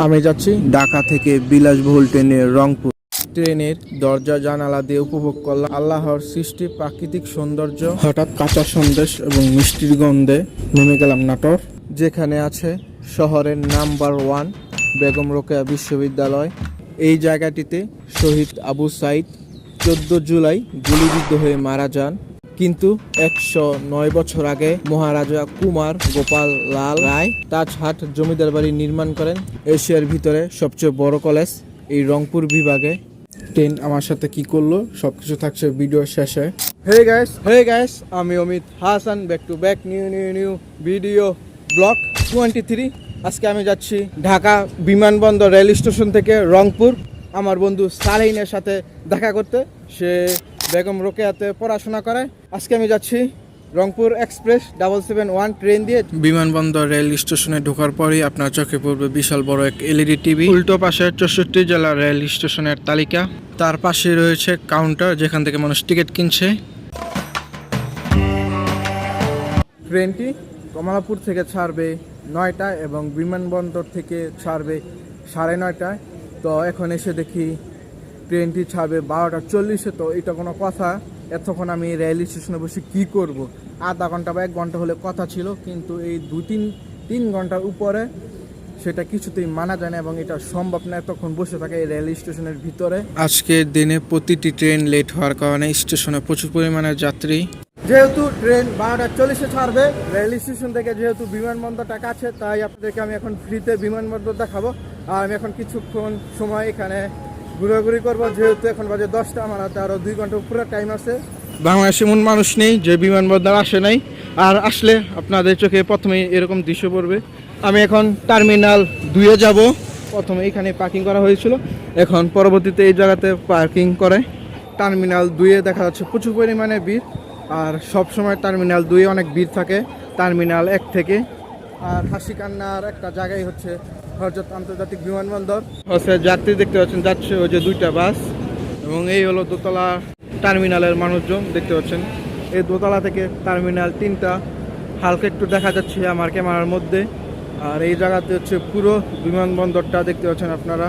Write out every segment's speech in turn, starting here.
আমি যাচ্ছি ঢাকা থেকে বিলাসবহুল ট্রেনে রংপুর। ট্রেনের দরজা জানালা দিয়ে উপভোগ করলাম আল্লাহর সৃষ্টি প্রাকৃতিক সৌন্দর্য। হঠাৎ কাঁচা সন্দেশ এবং মিষ্টির গন্ধে নেমে গেলাম নাটোর, যেখানে আছে শহরের নাম্বার 1 বেগম রোকেয়া বিশ্ববিদ্যালয়। এই জায়গাটিতে শহীদ আবু সাইদ 14 জুলাই গুলিবিদ্ধ হয়ে মারা যান, কিন্তু 109 বছর আগে মহারাজা কুমার গোপাল লাল রায় তাজহাট জমিদার বাড়ি নির্মাণ করেন। এশিয়ার ভিতরে সবচেয়ে বড় কলেজ এই রংপুর বিভাগে। ট্রেন আমার সাথে কি করলো সবকিছু থাকছে ভিডিও শেষে। হে গাইস, আমি Amit Hasan, back to back new video blog 23। আজকে আমি যাচ্ছি ঢাকা বিমানবন্দর রেল স্টেশন থেকে রংপুর আমার বন্ধু সালেহিনের সাথে দেখা করতে। সে বেগম রোকেয়াতে পড়াশোনা করে। আজকে আমি যাচ্ছি রংপুর এক্সপ্রেস 771 ট্রেন দিয়ে। বিমানবন্দর রেল স্টেশনে ঢোকার পরেই আপনার চোখে পড়বে বিশাল বড় এক এলইডি টিভি। উল্টো পাশে 64 জেলার রেল স্টেশনের তালিকা, তার পাশে রয়েছে কাউন্টার যেখান থেকে মানুষ টিকিট কিনছে। ট্রেনটি কমলাপুর থেকে ছাড়বে 9টায় এবং বিমানবন্দর থেকে ছাড়বে 9:30টায়। তো এখন এসে দেখি ট্রেনটি ছাড়বে 12:40-এ। তো এটা কোনো কথা? এতক্ষণ আমি রেল স্টেশনে বসে কি করব? আধা ঘন্টা বা 1 ঘন্টা হলে কথা ছিল, কিন্তু এই 2-3 ঘন্টার উপরে সেটা কিছুতেই মানা যায় না এবং এটা সম্ভব না এতক্ষণ বসে থাকে এই রেল স্টেশনের ভিতরে। আজকের দিনে প্রতিটি ট্রেন লেট হওয়ার কারণে স্টেশনে প্রচুর পরিমাণে যাত্রী। যেহেতু ট্রেন 12:40-এ ছাড়বে রেল স্টেশন থেকে, যেহেতু বিমানবন্দরটা কাছে, তাই আপনাদেরকে আমি এখন ফ্রিতে বিমানবন্দর দেখাবো। আর আমি এখন কিছুক্ষণ সময় এখানে ঘোরাঘুরি করবো, যেহেতু এখন বাজে 10টা, আমার হাতে আরও 2 ঘন্টা পুরো টাইম আছে। বাংলাদেশে এমন মানুষ নেই যে বিমানবন্দর আসে নাই, আর আসলে আপনাদের চোখে প্রথমেই এরকম দৃশ্য পড়বে। আমি এখন টার্মিনাল 2-এ যাব। প্রথমে এখানে পার্কিং করা হয়েছিল, এখন পরবর্তীতে এই জায়গাতে পার্কিং করে। টার্মিনাল 2-এ দেখা যাচ্ছে প্রচুর পরিমাণে ভিড়, আর সবসময় টার্মিনাল 2-এ অনেক ভিড় থাকে টার্মিনাল 1 থেকে। আর হাসি কান্নার একটা জায়গায় হচ্ছে হযরত আন্তর্জাতিক বিমানবন্দর। হচ্ছে যাত্রী দেখতে পাচ্ছেন যাচ্ছে ওই যে 2টা বাস, এবং এই হলো দোতলা টার্মিনালের মানুষজন দেখতে পাচ্ছেন। এই দোতলা থেকে টার্মিনাল 3টা হালকা একটু দেখা যাচ্ছে আমার ক্যামেরার মধ্যে। আর এই জায়গাতে হচ্ছে পুরো বিমানবন্দরটা দেখতে পাচ্ছেন আপনারা।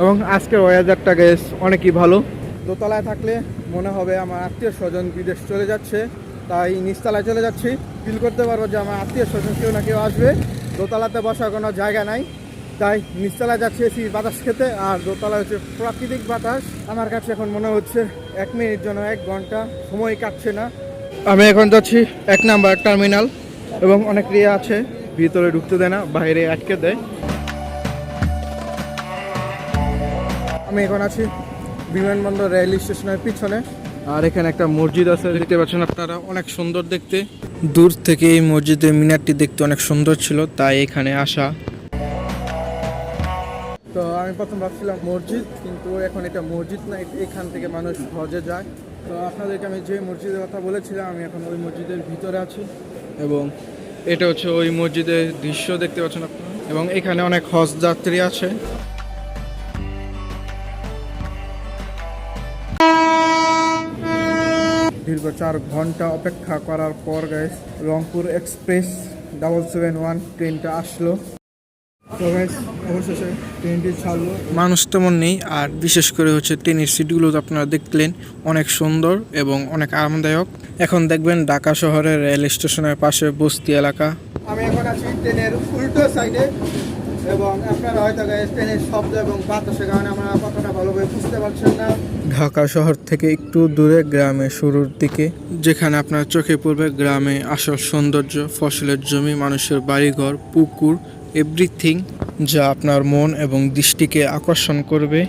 এবং আজকের ওয়েদারটা গেস অনেকই ভালো। দোতলায় থাকলে মনে হবে আমার আত্মীয় স্বজন বিদেশ চলে যাচ্ছে, তাই নিচতলায় চলে যাচ্ছি। ফিল করতে পারবো যে আমার আত্মীয় স্বজন কেউ না কেউ আসবে। দোতলাতে বসার কোনো জায়গা নাই, তাই নিচতলায় যাচ্ছি এসি বাতাস খেতে। আর দোতলা হচ্ছে প্রাকৃতিক বাতাস। আমার কাছে এখন মনে হচ্ছে 1 মিনিট যেন 1 ঘন্টা সময় কাটছে না। আমি এখন যাচ্ছি 1 নাম্বার টার্মিনাল, এবং অনেক রিয়া আছে ভিতরে ঢুকতে দেয় না, বাইরে আটকে দেয়। আমি এখন আছি বিমানবন্দর রেল স্টেশনের পিছনে, আর এখানে একটা মসজিদ আছে দেখতে পাচ্ছেন আপনারা, অনেক সুন্দর দেখতে। দূর থেকে এই মসজিদের মিনারটি দেখতে অনেক সুন্দর ছিল, তাই এখানে আসা। তো আমি প্রথম ভাবছিলাম মসজিদ, কিন্তু এখন এটা মসজিদ না, এখান থেকে মানুষ হজে যায়। তো আপনাদেরকে আমি যে মসজিদের কথা বলেছিলাম, আমি এখন ওই মসজিদের ভিতরে আছি, এবং এটা হচ্ছে ওই মসজিদের দৃশ্য দেখতে পাচ্ছেন আপনারা। এবং এখানে অনেক হজ যাত্রী আছে। দীর্ঘ 4 ঘন্টা অপেক্ষা করার পর গাইস রংপুর এক্সপ্রেস 771 ট্রেনটা আসলো। তো গাইস অবশেষে ট্রেনটি ছাড়লো। মানুষ তেমন নেই, আর বিশেষ করে হচ্ছে ট্রেনের সিটগুলো আপনারা দেখলেন অনেক সুন্দর এবং অনেক আরামদায়ক। এখন দেখবেন ঢাকা শহরের রেল স্টেশনের পাশে বস্তি এলাকা। আমি এখন আছি ট্রেনের উল্টো সাইডে, এবং আপনারা হয়তো গাইস ট্রেনের শব্দ এবং বাতাসের কারণে আমরা কথাটা ভালোভাবে বুঝতে পারছেন না। ঢাকা শহর থেকে একটু দূরে গ্রামের শুরুর দিকে, যেখানে আপনার চোখে পড়বে গ্রামে আসল সৌন্দর্য, ফসলের জমি, মানুষের বাড়িঘর, পুকুর, এভরিথিং, যা আপনার মন এবং দৃষ্টিকে আকর্ষণ করবে।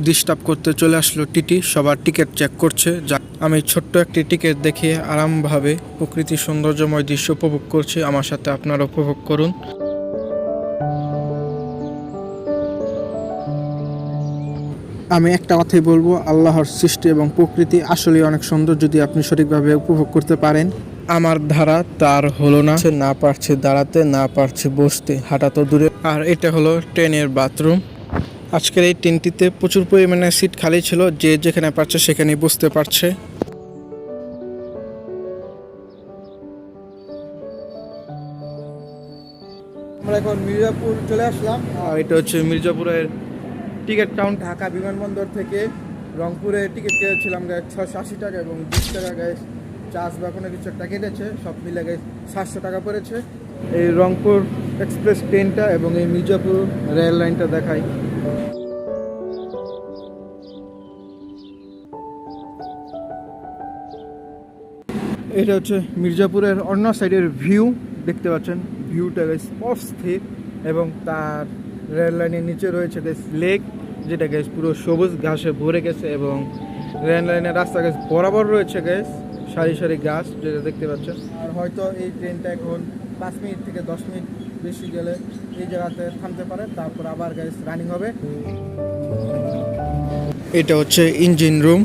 ডিস্টার্ব করতে চলে আসলো টিটি, সবার টিকিট চেক করছে। যা আমি ছোট্ট একটি টিকিট দেখে আরামভাবে প্রকৃতির সৌন্দর্যময় দৃশ্য উপভোগ করছি। আমার সাথে আপনারা উপভোগ করুন। আমি একটা কথাই বলবো, আল্লাহর সৃষ্টি এবং প্রকৃতি আসলে অনেক সুন্দর যদি আপনি সঠিকভাবে উপভোগ করতে পারেন। আমার ধারা তার হলো না পারছে দাঁড়াতে, না পারছে বসতে, হাঁটা তো দূরে। আর এটা হলো ট্রেনের বাথরুম। আজকের এই ট্রেনটিতে প্রচুর পরিমাণে সিট খালি ছিল, যে যেখানে পারছে সেখানেই বসতে পারছে। আমরা এখন মির্জাপুর চলে আসলাম। আর এটা হচ্ছে মির্জাপুরের টিকিট কাউন্ট। ঢাকা বিমানবন্দর থেকে রংপুরে টিকিট কেটেছিলাম 680 টাকা এবং 20 টাকা গ্যাস চার্জ বা কোনো কিছু একটা কেটেছে, সব মিলে গ্যাস 700 টাকা পড়েছে। এই রংপুর এক্সপ্রেস ট্রেনটা এবং এই মির্জাপুর রেল লাইনটা দেখাই। এটা হচ্ছে মির্জাপুরের অন্য সাইডের ভিউ, দেখতে পাচ্ছেন ভিউটা বেশ অস্থির। এবং তার রেল লাইনের নিচে রয়েছে বেশ লেক, যেটা গ্যাস পুরো সবুজ ঘাসে ভরে গেছে এবং রেল লাইনের রাস্তা গ্যাস বরাবর রয়েছে গ্যাস সারি সারি গাছ, যেটা দেখতে পাচ্ছেন। আর হয়তো এই ট্রেনটা এখন 5 মিনিট থেকে 10 মিনিট বেশি গেলে এই জায়গাতে থামতে পারে, তারপর আবার গ্যাস রানিং হবে। এটা হচ্ছে ইঞ্জিন রুম।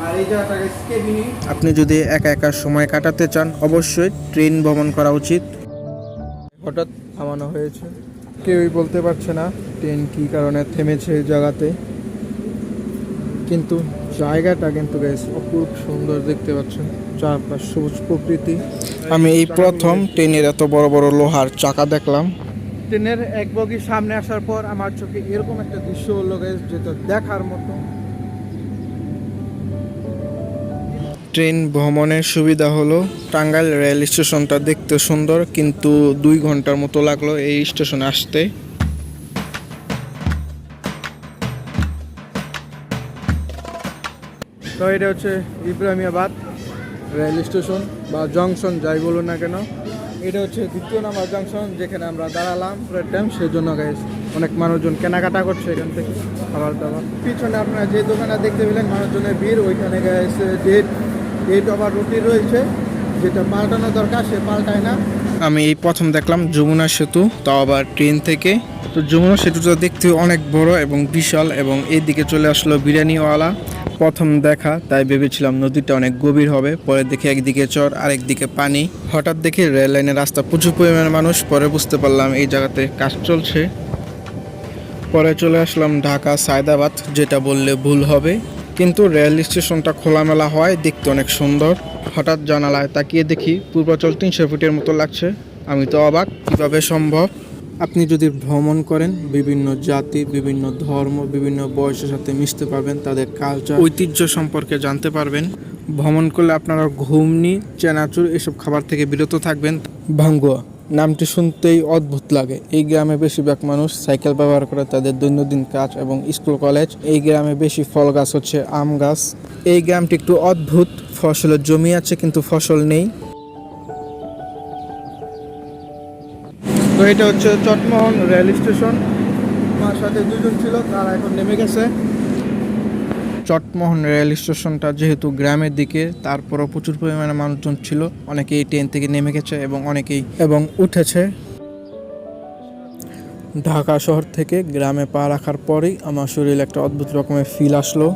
আর এই জায়গাটা গ্যাস কেবিনি। আপনি যদি একা একা সময় কাটাতে চান অবশ্যই ট্রেন ভ্রমণ করা উচিত। হঠাৎ থামানো হয়েছে, কেউই বলতে পারছে না ট্রেন কী কারণে থেমেছে এই জায়গাতে, কিন্তু জায়গাটা কিন্তু বেশ অপূর্ব সুন্দর, দেখতে পাচ্ছেন চারপাশ সবুজ প্রকৃতি। আমি এই প্রথম ট্রেনের এত বড় বড় লোহার চাকা দেখলাম। ট্রেনের এক বগি সামনে আসার পর আমার চোখে এরকম একটা দৃশ্য হলো গাইস, যেটা দেখার মতো। ট্রেন ভ্রমণের সুবিধা হলো টাঙ্গাইল রেল স্টেশনটা দেখতে সুন্দর, কিন্তু 2 ঘন্টার মতো লাগলো এই স্টেশনে আসতে। তো এটা হচ্ছে ইব্রাহিমাবাদ রেল স্টেশন বা জংশন, যাই বলুন না কেন। এটা হচ্ছে 2য় নাম্বার জংশন, যেখানে আমরা দাঁড়ালাম পুরো টাইম। সেই জন্য গাইস অনেক মানুষজন কেনাকাটা করছে এখান থেকে খাবার দাবার। পিছনে আপনারা যে দোকানে দেখতে পেলেন মানুষজনের ভিড়, ওইখানে গাইস ডেট ওভার রুটি রয়েছে, যেটা পাল্টানো দরকার সে পাল্টায় না। আমি এই প্রথম দেখলাম যমুনা সেতু, তাও আবার ট্রেন থেকে। তো যমুনা সেতুটা দেখতে অনেক বড় এবং বিশাল, এবং এইদিকে চলে আসলো বিরিয়ানিওয়ালা। প্রথম দেখা, তাই ভেবেছিলাম নদীটা অনেক গভীর হবে, পরে দেখে একদিকে চর আরেকদিকে পানি। হঠাৎ দেখে রেল লাইনের রাস্তা প্রচুর পরিমাণে মানুষ, পরে বুঝতে পারলাম এই জায়গাতে কাজ চলছে। পরে চলে আসলাম ঢাকা সায়দাবাদ, যেটা বললে ভুল হবে, কিন্তু রেল স্টেশনটা খোলামেলা হয়, দেখতে অনেক সুন্দর। হঠাৎ জানালায় তাকিয়ে দেখি পূর্বাচল 300 ফুটের মতো লাগছে। আমি তো অবাক, কীভাবে সম্ভব। আপনি যদি ভ্রমণ করেন বিভিন্ন জাতি, বিভিন্ন ধর্ম, বিভিন্ন বয়সের সাথে মিশতে পারবেন, তাদের কালচার ঐতিহ্য সম্পর্কে জানতে পারবেন। ভ্রমণ করলে আপনারা ঘুমনি, চেনাচুর এসব খাবার থেকে বিরত থাকবেন। ভাঙ্গুয়া নামটি শুনতেই অদ্ভুত লাগে। এই গ্রামে বেশিরভাগ মানুষ সাইকেল ব্যবহার করে তাদের দৈনন্দিন কাজ এবং স্কুল কলেজ। এই গ্রামে বেশি ফল গাছ হচ্ছে আম গাছ। এই গ্রামটি একটু অদ্ভুত, ফসলের জমি আছে কিন্তু ফসল নেই। তো এটা হচ্ছে চটমোহন রেল স্টেশন। আমার সাথে 2জন ছিল, তারা এখন নেমে গেছে। চটমোহন রেল স্টেশনটা যেহেতু গ্রামের দিকে, তারপরও প্রচুর পরিমাণে মানুষজন ছিল। অনেকেই ট্রেন থেকে নেমে গেছে এবং অনেকেই উঠেছে। ঢাকা শহর থেকে গ্রামে পা রাখার পরেই আমার শরীরে একটা অদ্ভুত রকমের ফিল আসলো।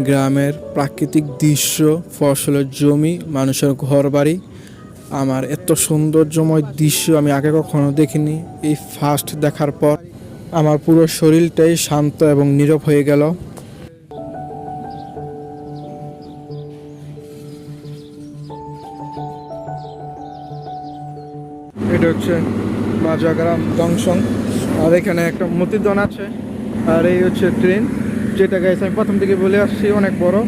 গ্রামের প্রাকৃতিক দৃশ্য, ফসলের জমি, মানুষের ঘরবাড়ি, আমার এত সৌন্দর্যময় দৃশ্য আমি আগে কখনো দেখিনি। এই ফার্স্ট দেখার পর আমার পুরো শরীরটাই শান্ত এবং নীরব হয়ে গেল। এটা হচ্ছে মাজাগ্রাম জংশন, আর এখানে একটা মতিদন আছে। আর এই হচ্ছে ট্রেন, যেটা গাইস আমি প্রথম থেকে বলে আসছি অনেক বড়।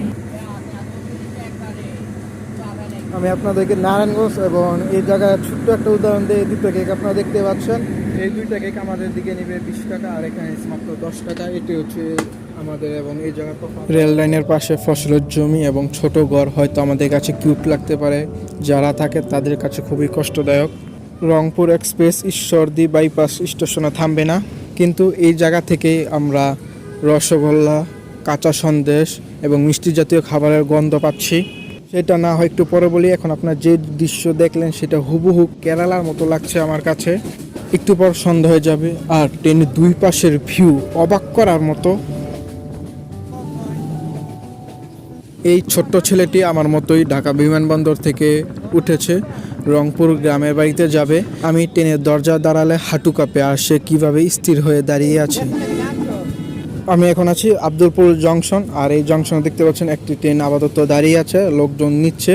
আমি আপনাদেরকে নারায়ণগঞ্জ এবং এই জায়গায় ছোট্ট একটা উদাহরণ দিয়ে 2টা কেক আপনারা দেখতে পাচ্ছেন। এই 2টা কেক আমাদের দিকে নেবে 20 টাকা, আর এখানে মাত্র 10 টাকা। এটি হচ্ছে আমাদের এবং এই জায়গার রেল লাইনের পাশে ফসলের জমি এবং ছোট ঘর হয়তো আমাদের কাছে কিউট লাগতে পারে, যারা থাকে তাদের কাছে খুবই কষ্টদায়ক। রংপুর এক্সপ্রেস ঈশ্বরদী বাইপাস স্টেশনে থামবে না, কিন্তু এই জায়গা থেকেই আমরা রসগোল্লা, কাঁচা সন্দেশ এবং মিষ্টি জাতীয় খাবারের গন্ধ পাচ্ছি। সেটা না হয় একটু পরে বলি। এখন আপনার যে দৃশ্য দেখলেন সেটা হুবহু কেরালার মতো লাগছে আমার কাছে। একটু পর সন্ধ্যা হয়ে যাবে, আর ট্রেনের 2 পাশের ভিউ অবাক করার মতো। এই ছোট্ট ছেলেটি আমার মতোই ঢাকা বিমানবন্দর থেকে উঠেছে, রংপুর গ্রামের বাড়িতে যাবে। আমি ট্রেনের দরজা দাঁড়ালে হাঁটু কাঁপে, আর সে কীভাবে স্থির হয়ে দাঁড়িয়ে আছে। আমি এখন আছি আব্দুলপুর জংশন, আর এই জংশনে দেখতে পাচ্ছেন একটি ট্রেন আপাতত দাঁড়িয়ে আছে, লোকজন নিচ্ছে।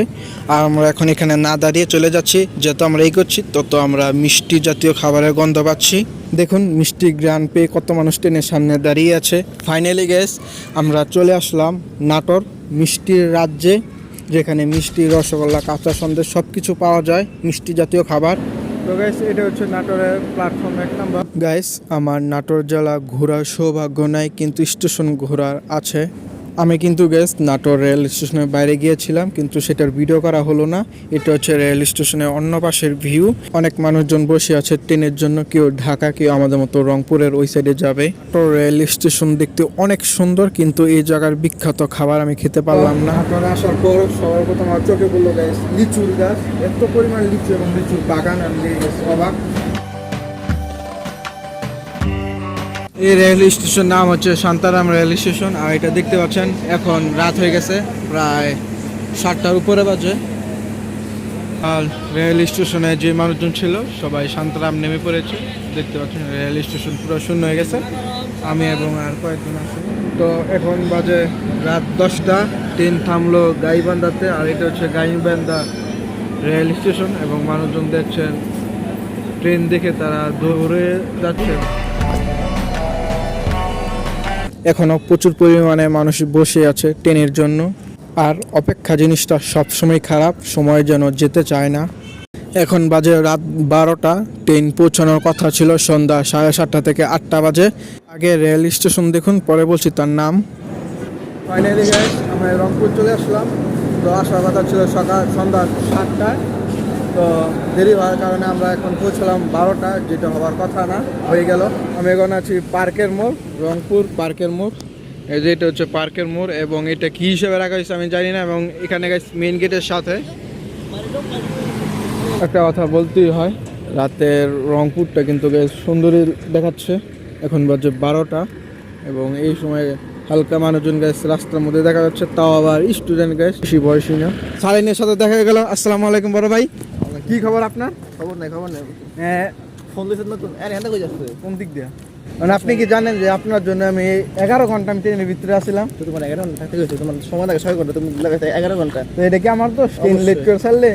আর আমরা এখন এখানে না দাঁড়িয়ে চলে যাচ্ছি, যত আমরা এগোচ্ছি তত আমরা মিষ্টি জাতীয় খাবারের গন্ধ পাচ্ছি। দেখুন মিষ্টি গ্রান পেয়ে কত মানুষ ট্রেনের সামনে দাঁড়িয়ে আছে। ফাইনালি গ্যাস আমরা চলে আসলাম নাটোর মিষ্টির রাজ্যে, যেখানে মিষ্টি, রসগোল্লা, কাঁচা সন্দেশ সব কিছু পাওয়া যায়, মিষ্টি জাতীয় খাবার। তো গাইস এটা হচ্ছে নাটোরের প্ল্যাটফর্ম 1 নম্বর। গাইস আমার নাটোর জেলা ঘোরার সৌভাগ্য নাই, কিন্তু স্টেশন ঘোরার আছে। আমি কিন্তু গাইস নাটোর রেল স্টেশনের বাইরে গিয়েছিলাম, কিন্তু সেটার ভিডিও করা হলো না। এটা হচ্ছে রেল স্টেশনের অন্য পাশের ভিউ। অনেক মানুষজন বসে আছে ট্রেনের জন্য, কেউ ঢাকা, কেউ আমাদের মতো রংপুরের ওই সাইডে যাবে। তো রেল স্টেশন দেখতে অনেক সুন্দর, কিন্তু এই জায়গার বিখ্যাত খাবার আমি খেতে পারলাম না। আপনারা আসার পর সবার প্রথম আমার চোখে পড়লো গাইস লিচুর গাছ, এত পরিমাণ লিচু এবং লিচুর বাগান, আমি অবাক। এই রেল স্টেশন নাম হচ্ছে শান্তারাম রেল স্টেশন। আর এটা দেখতে পাচ্ছেন এখন রাত হয়ে গেছে, প্রায় 7টার উপরে বাজে। আর রেল স্টেশনে যে মানুষজন ছিল সবাই শান্তারাম নেমে পড়েছে। দেখতে পাচ্ছেন রেল স্টেশন পুরো শূন্য হয়ে গেছে, আমি এবং আর কয়েকজন আছি। তো এখন বাজে রাত 10টা, ট্রেন থামলো গাইবান্ধাতে। আর এটা হচ্ছে গাইবান্ধা রেল স্টেশন, এবং মানুষজন দেখছেন ট্রেন দেখে তারা দৌড়ে যাচ্ছে। এখনও প্রচুর পরিমাণে মানুষ বসে আছে ট্রেনের জন্য। আর অপেক্ষা জিনিসটা সবসময় খারাপ, সময় যেন যেতে চায় না। এখন বাজে রাত 12টা, ট্রেন পৌঁছানোর কথা ছিল সন্ধ্যা 7:30 থেকে 8টা বাজে। আগে রেল স্টেশন দেখুন, পরে বলছি তার নাম। ফাইনালি গাইস আমরা রংপুর চলে আসলাম। তো আসার কথা ছিল সন্ধ্যা 7টায়, তো দেরি হওয়ার কারণে আমরা এখন পৌঁছলাম 12টা, যেটা হওয়ার কথা না, হয়ে গেল। আমি এখন আছি পার্কের মোড়, রংপুর পার্কের মোড়। এই যে এটা হচ্ছে পার্কের মোড়, এবং এটা কী হিসেবে রাখা হয়েছে আমি জানি না। এবং এখানে মেইন গেটের সাথে একটা কথা বলতেই হয়, রাতের রংপুরটা কিন্তু বেশ সুন্দরই দেখাচ্ছে। এখন বাজে 12টা, এবং এই সময় হালকা মানুষজন গ্যাস রাস্তার মধ্যে দেখা যাচ্ছে, তাও আবার স্টুডেন্ট গ্যাস, বেশি বয়সী না। সালিনের সাথে দেখা গেল। আসসালামু আলাইকুম বড় ভাই, কি খবর আপনার? খবর নাই হ্যাঁ, ফোন দিয়েছেন নতুন হ্যাঁ কই যাচ্ছে কোন দিক দিয়ে? মানে আপনি কি জানেন যে আপনার জন্য আমি 11 ঘন্টা আমি ট্রেনের ভিতরে আসছিলাম? তো তোমার 11 ঘন্টা থাকতে গেছে, তোমার সময় লাগে 6 ঘন্টা, তুমি লাগাইতে 11 ঘন্টা। তো এটা কি আমার তো ট্রেন লেট করে ছাড়লে?